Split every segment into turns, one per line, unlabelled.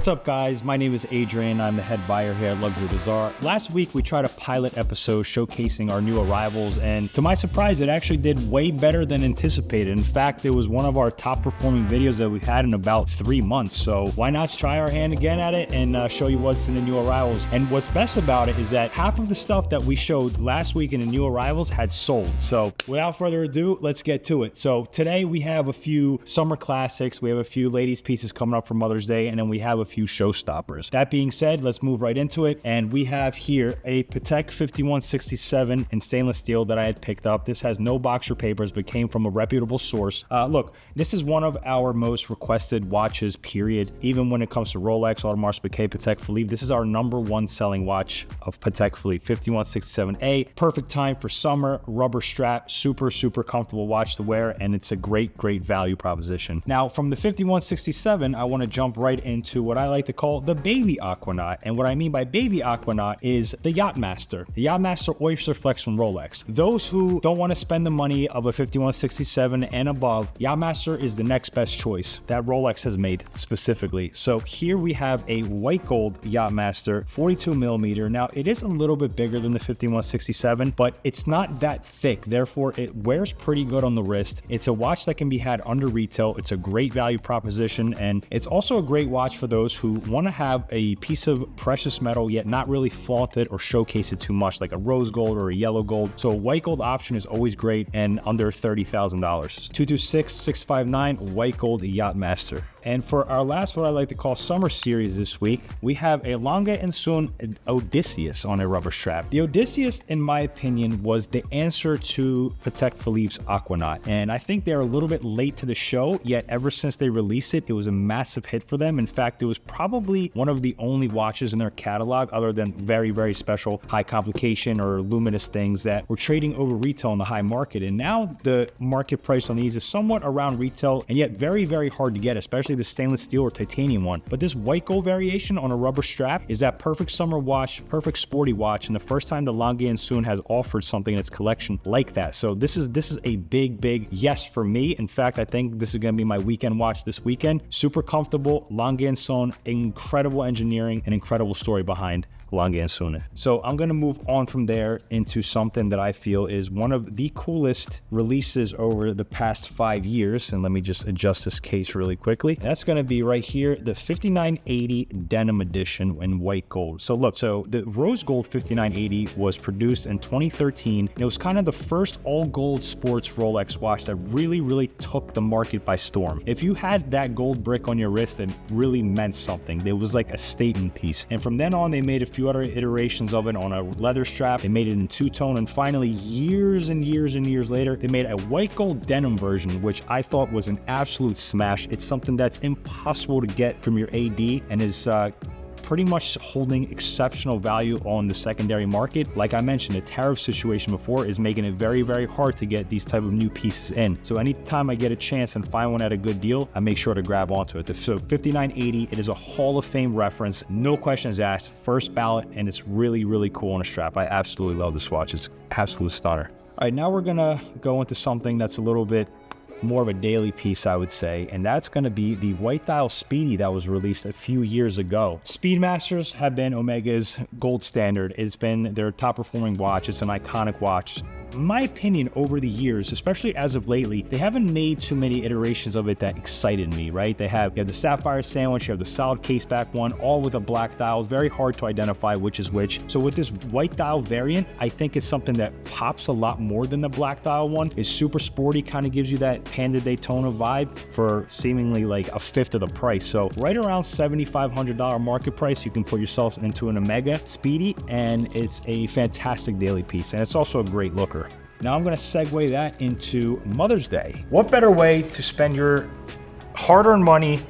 What's up, guys? My name is Adrian. I'm the head buyer here at Luxury Bazaar. Last week, we tried a pilot episode showcasing our new arrivals, and to my surprise, it actually did way better than anticipated. In fact, it was one of our top performing videos that we've had in about 3 months. So why not try our hand again at it and show you what's in the new arrivals? And what's best about it is that half of the stuff that we showed last week in the new arrivals had sold. So without further ado, let's get to it. So today we have a few summer classics. We have a few ladies pieces coming up for Mother's Day, and then we have a few showstoppers. That being said, let's move right into it. And we have here a Patek 5167 in stainless steel that I had picked up. This has no boxer papers, but came from a reputable source. Look, this is one of our most requested watches, period. Even when it comes to Rolex, Audemars, Piguet, Patek Philippe, this is our #1 selling watch of Patek Philippe, 5167A. Perfect time for summer, rubber strap, super comfortable watch to wear, and it's a great value proposition. Now, from the 5167, I want to jump right into what I like to call the baby Aquanaut. And what I mean by baby Aquanaut is the Yacht-Master. The Yacht-Master Oyster Flex from Rolex. Those who don't want to spend the money of a 5167 and above, Yacht-Master is the next best choice that Rolex has made specifically. So here we have a white gold Yacht-Master, 42 millimeter. Now, it is a little bit bigger than the 5167, but it's not that thick. Therefore, it wears pretty good on the wrist. It's a watch that can be had under retail. It's a great value proposition, and it's also a great watch for those who want to have a piece of precious metal yet not really flaunt it or showcase it too much, like a rose gold or a yellow gold. So a white gold option is always great and under $30,000. 226-659 white gold Yacht-Master. And for our last, what I like to call summer series this week, we have A.Lange and Sohne Odysseus on a rubber strap. The Odysseus, in my opinion, was the answer to Patek Philippe's Aquanaut. And I think they're a little bit late to the show, yet ever since they released it, it was a massive hit for them. In fact, it was probably one of the only watches in their catalog, other than very special high complication or luminous things, that were trading over retail in the high market. And now the market price on these is somewhat around retail, and yet very hard to get, especially the stainless steel or titanium one. But this white gold variation on a rubber strap is that perfect summer watch, perfect sporty watch, and the first time the A.Lange and Sohne has offered something in its collection like that. So this is a big yes for me. In fact, I think this is going to be my weekend watch this weekend. Super comfortable, A.Lange and Sohne, incredible engineering and incredible story behind A.Lange and Sohne. So I'm going to move on from there into something that I feel is one of the coolest releases over the past 5 years. And let me just adjust this case really quickly. That's going to be right here, the 5980 Denim Edition in white gold. So look, so the rose gold 5980 was produced in 2013. It was kind of the first all gold sports Rolex watch that really took the market by storm. If you had that gold brick on your wrist, it really meant something. It was like a statement piece. And from then on, they made a few other iterations of it on a leather strap. They made it in two-tone, and finally, years and years later, they made a white gold denim version, which I thought was an absolute smash. It's something that's impossible to get from your AD, and is pretty much holding exceptional value on the secondary market. Like I mentioned, the tariff situation before is making it very hard to get these type of new pieces in. So anytime I get a chance and find one at a good deal, I make sure to grab onto it. So 5980, it is a Hall of Fame reference, no questions asked, first ballot, and it's really cool on a strap. I absolutely love this watch. It's absolute stunner. All right, now we're gonna go into something that's a little bit more of a daily piece, I would say, and that's going to be the white dial Speedy that was released a few years ago. Speedmasters have been Omega's gold standard. It's been their top performing watch. It's an iconic watch. In my opinion, over the years, especially as of lately, they haven't made too many iterations of it that excited me, right? You have the sapphire sandwich, you have the solid case back one, all with a black dial. It's very hard to identify which is which. So with this white dial variant, I think it's something that pops a lot more than the black dial one. It's super sporty, kind of gives you that Panda Daytona vibe for seemingly like a fifth of the price. So right around $7,500 market price, you can put yourself into an Omega Speedy, and it's a fantastic daily piece, and it's also a great looker. Now I'm going to segue that into Mother's Day. What better way to spend your hard-earned money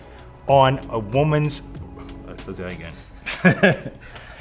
on a woman's... Let's do that again.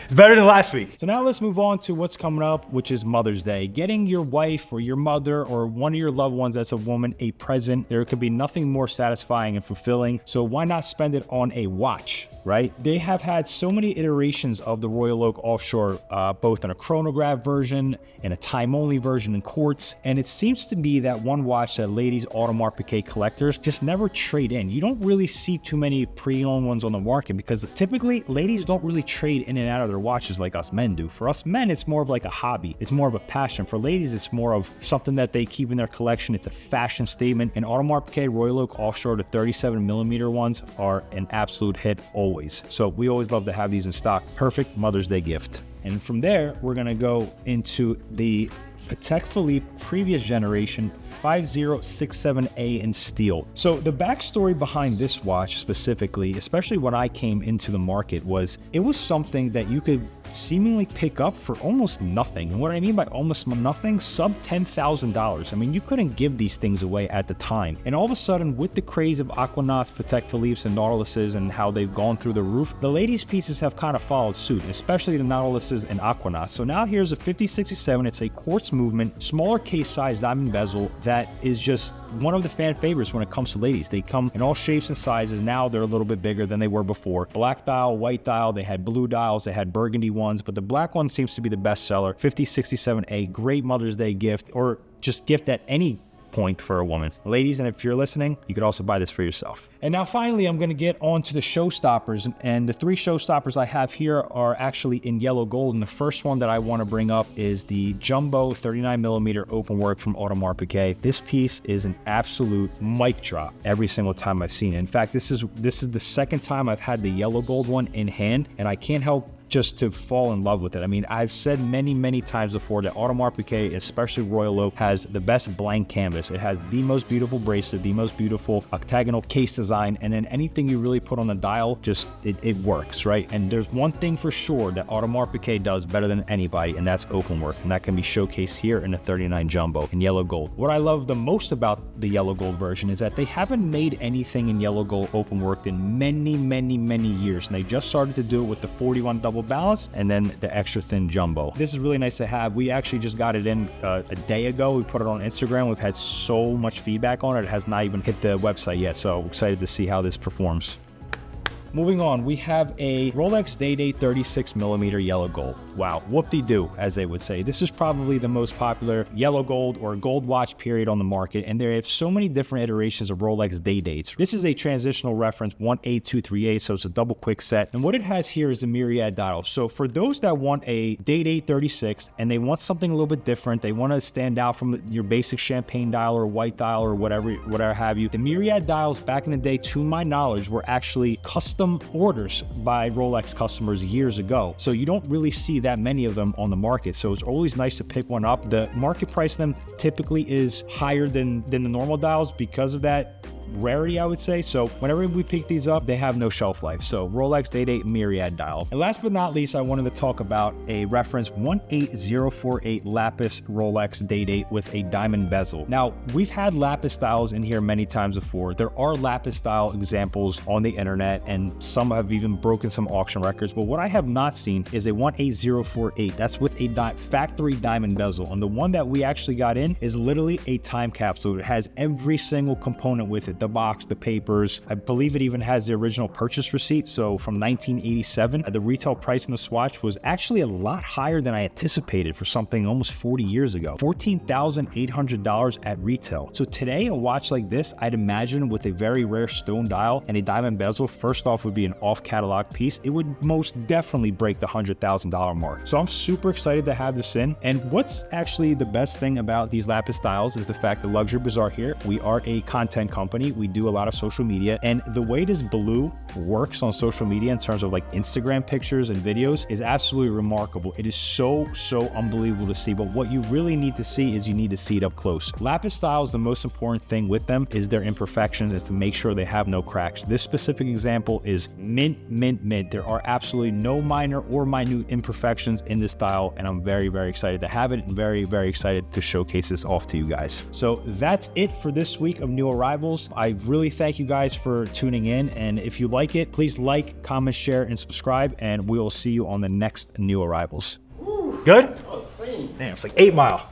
It's better than last week. So now let's move on to what's coming up, which is Mother's Day. Getting your wife or your mother or one of your loved ones that's a woman a present, there could be nothing more satisfying and fulfilling. So why not spend it on a watch? right? They have had so many iterations of the Royal Oak Offshore, both in a chronograph version and a time-only version in quartz, and it seems to be that one watch that ladies Audemars Piguet collectors just never trade in. You don't really see too many pre-owned ones on the market because typically ladies don't really trade in and out of their watches like us men do. For us men, it's more of like a hobby. It's more of a passion. For ladies, it's more of something that they keep in their collection. It's a fashion statement. And Audemars Piguet Royal Oak Offshore, the 37mm ones, are an absolute hit always. So we always love to have these in stock. Perfect Mother's Day gift. And from there, we're gonna go into the Patek Philippe previous generation 5067A in steel. So the backstory behind this watch specifically, especially when I came into the market, was it was something that you could seemingly pick up for almost nothing. And what I mean by almost nothing, sub $10,000. I mean, you couldn't give these things away at the time. And all of a sudden, with the craze of Aquanauts, Patek Philippe's, and Nautiluses and how they've gone through the roof, the ladies' pieces have kind of followed suit, especially the Nautiluses and Aquanauts. So now here's a 5067. It's a quartz movement, smaller case size diamond bezel that is just one of the fan favorites when it comes to ladies. They come in all shapes and sizes. Now they're a little bit bigger than they were before. Black dial, white dial, they had blue dials, they had burgundy ones, but the black one seems to be the best seller. 5067A, great Mother's Day gift, or just gift at any point for a woman. Ladies, and if you're listening, you could also buy this for yourself. And now finally, I'm going to get on to the showstoppers, and the three showstoppers I have here are actually in yellow gold. And the first one that I want to bring up is the Jumbo 39mm Openworked from Audemars Piguet. This piece is an absolute mic drop every single time I've seen it. In fact, this is the second time I've had the yellow gold one in hand, and I can't help just to fall in love with it. I mean, I've said many times before that Audemars Piguet, especially Royal Oak, has the best blank canvas. It has the most beautiful bracelet, the most beautiful octagonal case design, and then anything you really put on the dial, just it works, right? And there's one thing for sure that Audemars Piguet does better than anybody, and that's Openworked, and that can be showcased here in the 39 Jumbo in yellow gold. What I love the most about the yellow gold version is that they haven't made anything in yellow gold Openworked in many years, and they just started to do it with the 41 double balance and then the extra thin jumbo. This is really nice to have. We actually just got it in a day ago. We put it on Instagram. We've had so much feedback on it. It has not even hit the website yet, so excited to see how this performs. Moving on, we have a Rolex Day-Date 36mm yellow gold. Wow, whoop-de-doo, as they would say. This is probably the most popular yellow gold or gold watch period on the market, and there are so many different iterations of Rolex Day-Dates. This is a transitional reference 18238, so it's a double quick set. And what it has here is a Myriad dial. So for those that want a Day-Date 36 and they want something a little bit different, they want to stand out from your basic champagne dial or white dial or whatever have you, the Myriad dials back in the day, to my knowledge, were actually custom orders by Rolex customers years ago. So you don't really see that many of them on the market. So it's always nice to pick one up. The market price of them typically is higher than the normal dials because of that rarity, I would say. So whenever we pick these up, they have no shelf life. So Rolex Day-Date Myriad dial. And last but not least, I wanted to talk about a reference 18048 Lapis Rolex Day-Date with a diamond bezel. Now, we've had Lapis styles in here many times before. There are Lapis style examples on the internet, and some have even broken some auction records. But what I have not seen is a 18048. That's with a factory diamond bezel. And the one that we actually got in is literally a time capsule. It has every single component with it. The box, the papers. I believe it even has the original purchase receipt. So from 1987, the retail price in the swatch was actually a lot higher than I anticipated for something almost 40 years ago. $14,800 at retail. So today, a watch like this, I'd imagine with a very rare stone dial and a diamond bezel, first off would be an off-catalog piece. It would most definitely break the $100,000 mark. So I'm super excited to have this in. And what's actually the best thing about these Lapis styles is the fact that Luxury Bazaar here, we are a content company. We do a lot of social media, and the way this blue works on social media in terms of like Instagram pictures and videos is absolutely remarkable. It is so unbelievable to see, but what you really need to see is you need to see it up close. Lapis styles, the most important thing with them is their imperfections, is to make sure they have no cracks. This specific example is mint. There are absolutely no minor or minute imperfections in this style, and I'm very excited to have it and very excited to showcase this off to you guys. So that's it for this week of new arrivals. I really thank you guys for tuning in, and if you like it, please like, comment, share, and subscribe, and we will see you on the next new arrivals.
Woo.
Good?
Oh, it's clean.
Damn, it's like 8 Mile.